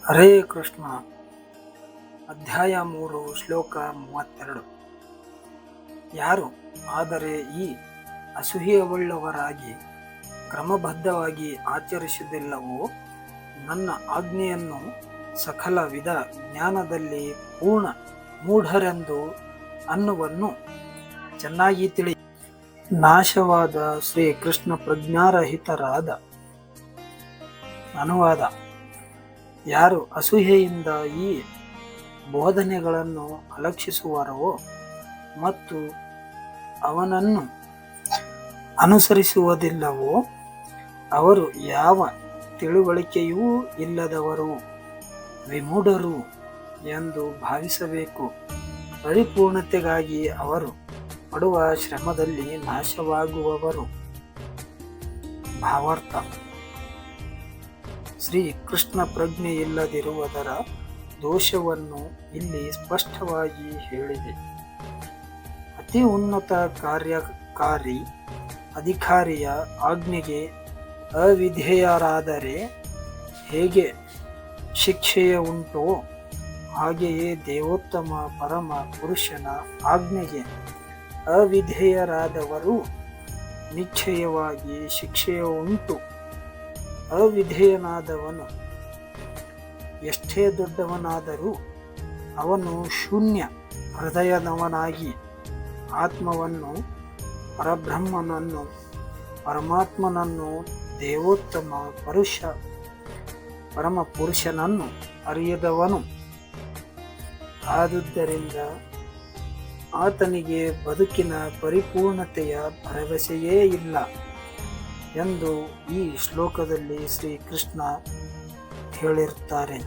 ಹರೇ ಕೃಷ್ಣ. ಅಧ್ಯಾಯ 3 ಶ್ಲೋಕ 32. ಯಾರು ಆದರೆ ಈ ಅಸೂಯೆಯುಳ್ಳವರಾಗಿ ಕ್ರಮಬದ್ಧವಾಗಿ ಆಚರಿಸುವುದಿಲ್ಲವೋ ನನ್ನ ಆಜ್ಞೆಯನ್ನು ಸಕಲ ವಿಧ ಜ್ಞಾನದಲ್ಲಿ ಪೂರ್ಣ ಮೂಢರೆಂದು ಅನ್ನುವನ್ನು ಚೆನ್ನಾಗಿ ತಿಳಿ. ನಾಶವಾದ ಶ್ರೀ ಕೃಷ್ಣ ಪ್ರಜ್ಞಾರಹಿತರಾದ. ಅನುವಾದ: ಯಾರು ಅಸೂಯೆಯಿಂದ ಈ ಬೋಧನೆಗಳನ್ನು ಅಲಕ್ಷಿಸುವರೋ ಮತ್ತು ಅವನನ್ನು ಅನುಸರಿಸುವುದಿಲ್ಲವೋ ಅವರು ಯಾವ ತಿಳುವಳಿಕೆಯೂ ಇಲ್ಲದವರು, ವಿಮೂಢರು ಎಂದು ಭಾವಿಸಬೇಕು. ಪರಿಪೂರ್ಣತೆಗಾಗಿ ಅವರು ಪಡುವ ಶ್ರಮದಲ್ಲಿ ನಾಶವಾಗುವವರು. ಭಾವಾರ್ಥ: ಶ್ರೀ ಕೃಷ್ಣ ಪ್ರಜ್ಞೆ ಇಲ್ಲದಿರುವುದರ ದೋಷವನ್ನು ಇಲ್ಲಿ ಸ್ಪಷ್ಟವಾಗಿ ಹೇಳಿದೆ. ಅತಿ ಉನ್ನತ ಕಾರ್ಯಕಾರಿ ಅಧಿಕಾರಿಯ ಆಜ್ಞೆಗೆ ಅವಿಧೇಯರಾದರೆ ಹೇಗೆ ಶಿಕ್ಷೆಯುಂಟೋ ಹಾಗೆಯೇ ದೇವೋತ್ತಮ ಪರಮ ಪುರುಷನ ಆಜ್ಞೆಗೆ ಅವಿಧೇಯರಾದವರು ನಿಶ್ಚಯವಾಗಿ ಶಿಕ್ಷೆಯುಂಟು. ಅವಿಧೇಯನಾದವನು ಎಷ್ಟೇ ದೊಡ್ಡವನಾದರೂ ಅವನು ಶೂನ್ಯ ಹೃದಯದವನಾಗಿ ಆತ್ಮವನ್ನು, ಪರಬ್ರಹ್ಮನನ್ನು, ಪರಮಾತ್ಮನನ್ನು, ದೇವೋತ್ತಮ ಪರಮ ಪುರುಷನನ್ನು ಅರಿಯದವನು. ಆದುದರಿಂದ ಆತನಿಗೆ ಬದುಕಿನ ಪರಿಪೂರ್ಣತೆಯ ಭರವಸೆಯೇ ಇಲ್ಲ ಎಂದು ಈ ಶ್ಲೋಕದಲ್ಲಿ ಶ್ರೀಕೃಷ್ಣ ಹೇಳಿರುತ್ತಾರೆ.